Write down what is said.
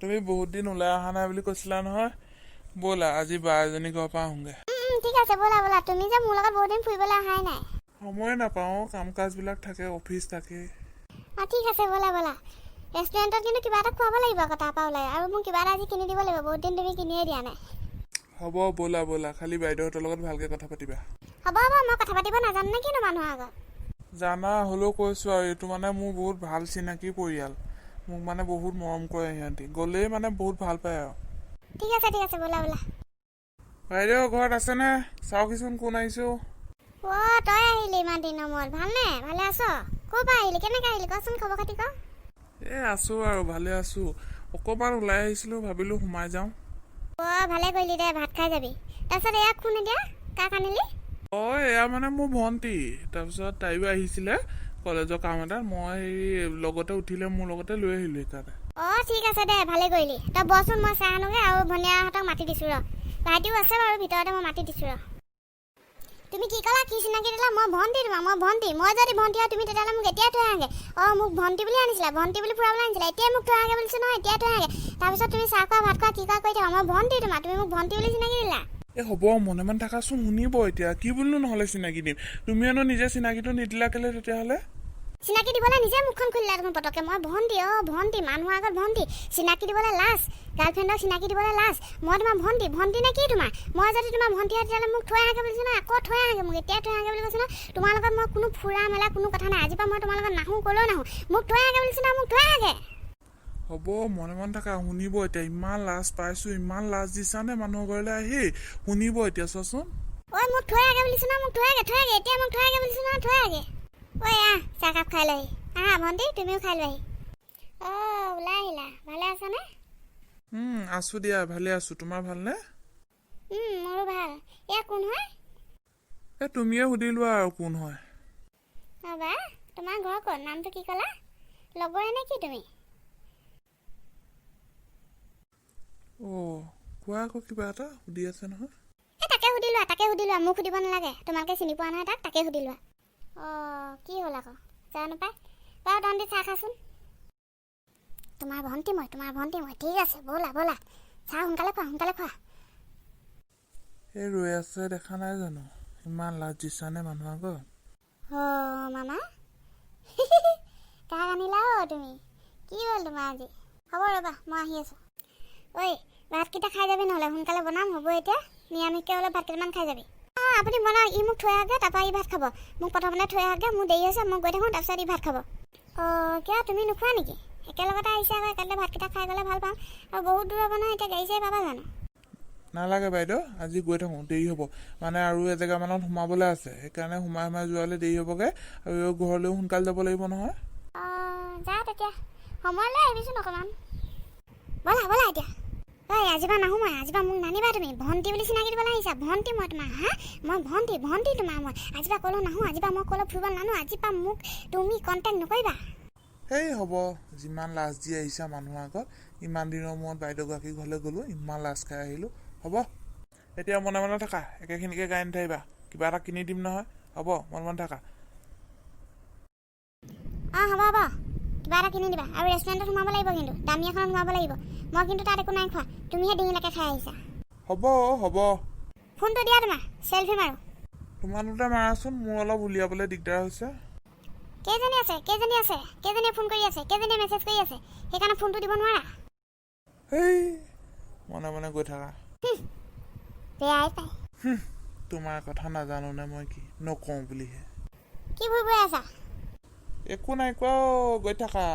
তুমি বহুত দিন ওলাই অহা নাই বুলি কৈছিলা নহয়। ব'লা আজি বা এজনী ঘৰৰ পৰা আহোঁগে। ঠিক আছে ব'লা ব'লা। তুমি যে মোৰ লগত বহুত দিন ফুৰিবলৈ অহাই নাই। সময় নাপাওঁ, কাম কাজবিলাক থাকে, অফিচ থাকে। ঠিক আছে ব'লা ব'লা। ৰেষ্টুৰেণ্টত কিন্তু কিবা এটা খুৱাব লাগিব আকৌ তাৰপৰা ওলাই, আৰু মোক কিবা এটা আজি কিনি দিব লাগিব। বহুত দিন তুমি কিনিয়ে দিয়া নাই। হ'ব ব'লা ব'লা, খালি বাইদেউহঁতৰ লগত ভালকৈ কথা পাতিবা। হ'ব হ'ব, মই কথা পাতিব নাজানো নে কিনো মানুহৰ আগত। জানা হ'লেও কৈছোঁ আৰু এইটো মানে মোৰ বহুত ভাল চিনাকি পৰিয়াল। মোক মানে বহুত মৰম কৰে সিহঁতি, গ'লেই মানে বহুত ভাল পায় আৰু। ঠিক আছে ব'লা ব'লা। বাইদেউ ঘৰত আছেনে? চাওকচোন কোন আহিছোঁ। তই আহিলি ইমান দিনৰ মূৰত। ভালনে? ভালে আছ? ক'ৰ পৰা আহিলি? কেনেকৈ আহিলি কচোন, খবৰ খাতি ক। আছোঁ আৰু ভালে আছোঁ। অকণমান ওলাই আহিছিলোঁ, ভাবিলোঁ সোমাই যাওঁ। ভালে কৰিলি দে, ভাত খাই যাবি। তাৰপিছত এয়া কোন এতিয়া? কাক আনিলি? এয়া মানে মোৰ ভণ্টি। তাৰপিছত তাইও আহিছিলে কলেজৰ কাম এটাত, মই লগতে উঠিলে মোৰ লগতে লৈ আহিলোঁ সেইকাৰণে। ঠিক আছে দে, ভালে কৰিলি। তই বচোন, মই চাহ আনোগৈ, আৰু ভনীয়াহঁতক মাতি দিছোঁ ৰ। ভাইটিও আছে বাৰু ভিতৰতে, মই মাতি দিছোঁ ৰ। তুমি কি ক'লা? কি চিনাকি দিলা? মই ভণ্টি তোমাক, মই ভণ্টি। মই যদি ভণ্টি হয় তুমি তেতিয়াহ'লে মোক এতিয়াই থৈ আহাগে। মোক ভণ্টি বুলি আনিছিলা, ভণ্টি বুলি ফুৰাবলৈ আনিছিলা। এতিয়াই মোক থৈ আহাগে বুলিছোঁ নহয়, এতিয়াই থৈ আহাগে। তাৰপিছত তুমি চাহ খোৱা, ভাত খোৱা, কি খোৱা কৰি থাকা। মই ভণ্টি তোমাৰ, তুমি মোক ভণ্টি বুলি চিনাকি দিলা। হ'ব মনে মনে থাকাচোন, শুনিব এতিয়া। কি বুলিনো নহ'লে চিনাকি দিম? তুমিয়েনো নিজে চিনাকিটো নিদিলা কেলে তেতিয়াহ'লে? চিনাকি দিবলৈ নিজে মুখখন খুলিলা দেখোন পটকে। মই ভণ্টি, ভণ্টি, মানুহৰ আগত ভণ্টি। চিনাকি দিবলৈ লাজ, গাৰ্লফ্ৰেণ্ডক চিনাকি দিবলৈ লাজ। মই তোমাৰ ভণ্টি, ভণ্টি নে কি তোমাৰ? মই যদি তোমাৰ ভণ্টি হয় তেতিয়াহ'লে মোক থৈ আহাগে বুলিছোঁ নহয়, আকৌ থৈ আহাগে, মোক এতিয়াই থৈ আহাগে বুলি কৈছোঁ নহয়। তোমাৰ লগত মই কোনো ফুৰা মেলা কোনো কথা নাই। আজিৰ পৰা মই তোমাৰ লগত নাহোঁ, ক'লেও নাহোঁ। মোক থৈ আহাগে বুলিছোঁ নহয়, মোক থৈ আহাগে। হ'ব মনে মনে থাকা, শুনিব এতিয়া। ইমান লাজ পাইছোঁ, ইমান লাজ দিছানে মানুহৰ ঘৰলৈ আহি? শুনিব এতিয়া, চোৱাচোন। মোক থৈ আহাগে বুলিছোঁ নহয়, মোক থৈ আহাগে, থৈ আহাগে। এতিয়া মোক থৈ আহাগে বুলিছোঁ নহয়, থৈ আহাগে। চাহকাপ খাই লহি। ভণ্টি তুমিও খাই লোৱাহি। ওলাই আহিলা, ভালে আছানে? আছোঁ দিয়া, ভালে আছোঁ। তোমাৰ ভালনে? মোৰো ভাল। এয়া কোন হয়? তুমিয়ে সুধি লোৱা আৰু কোন হয়। বা তোমাৰ ঘৰ ক'ত? নামটো কি ক'লা? লগৰে নে কি তুমি? কোৱা আকৌ, কিবা এটা সুধি আছে নহয়। তাকে সুধি লোৱা, মোক সুধিব নালাগে। তোমালোকে চিনি পোৱা নহয় তাকে সুধি লোৱা। কি হ'ল আকৌ? জানো পাই। বাৰু তহঁতি চাহ খাচোন। তোমাৰ ভণ্টি মই। ঠিক আছে, ব'লা ব'লা। চাহ সোনকালে খোৱা। ৰৈ আছে, দেখা নাই জানো? ইমান লাজ দিছানে মানুহৰ আগত? মামা কাক আনিলা তুমি? কি হ'ল তোমাৰ আজি? হ'ব ৰ'বা, মই আহি আছোঁ। ভাতকেইটা খাই যাবি নহ'লে, সোনকালে বনাম। হ'ব এতিয়া নিৰামিষকৈ হ'লে ভাত কেইটামান খাই যাবি। আপুনি বনাওক, ই মোক থৈ আহাগে, তাৰপৰা ই ভাত খাব। মোক প্ৰথমতে থৈ আহাগে, মোৰ দেৰি হৈছে, মই গৈ থাকোঁ, তাৰপিছত ই ভাত খাব। কিয় তুমি নোখোৱা নেকি? একেলগতে আহিছে আকৌ, একেলগতে ভাতকেইটা খাই গ'লে ভাল পাম। আৰু বহুত দূৰ হ'ব নহয়, এতিয়া গাড়ী চাড়ী পাবা জানো? নালাগে বাইদেউ, আজি গৈ থাকোঁ, দেৰি হ'ব। মানে আৰু এজেগামানত সোমাবলৈ আছে, সেইকাৰণে সোমাই যোৱালৈ দেৰি হ'বগৈ। আৰু ঘৰলৈও সোনকালে যাব লাগিব নহয়। যা তেতিয়া, সময় লৈ আহিবিচোন অকণমান। ব'লা এতিয়া। আজিৰ পৰা নাহোঁ মই, আজিৰ পৰা মোক নানিবা তুমি। ভণ্টি বুলি চিনাকি দিবলৈ আহিছা? ভণ্টি মই তোমাৰ, মই ভণ্টি তোমাৰ মই। আজিৰ পৰা ক'লেও নাহোঁ, আজিৰ পৰা মই ক'লেও ফুৰিব নানো। আজিৰ পৰা মোক তুমি কণ্টেক্ট নকৰিবা। হ'ব, যিমান লাজ দি আহিছা মানুহৰ আগত। ইমান দিনৰ মূৰত বাইদেউগৰাকীৰ ঘৰলৈ গ'লোঁ, ইমান লাজ খাই আহিলোঁ। হ'ব, এতিয়া মনে মনে থাকা, একেখিনিকে গাই নাথাকিবা। কিবা এটা কিনি দিম নহয়। হ'ব, মনে মনে থাকা। হ'ব, কিবা এটা কিনি দিবা। আৰু ৰেষ্টুৰেণ্টত সোমাব লাগিব, কিন্তু দামী এখনত সোমাব লাগিব। মই কিন্তু তাত একো নাই খোৱা, তুমিহে ডিঙিলৈকে খাই আহিছা। হ'ব। ফোনটো দিয়া তোমাৰ, চেলফি মাৰোঁ। তোমালোকে মাৰাচোন, মোৰ অলপ উলিয়াবলৈ দিগদাৰ হৈছে। কেইজনী আছে? কেইজনীয়ে ফোন কৰি আছে? কেইজনীয়ে মেছেজ কৰি আছে? সেইকাৰণে ফোনটো দিব নোৱাৰা। মনে মনে গৈ থাকা। বেয়াই পায়। তোমাৰ কথা নাজানো নে মই? কি নকওঁ বুলিহে। কি ভুল আছা? একো নাই কোৱা, গৈ থাকা।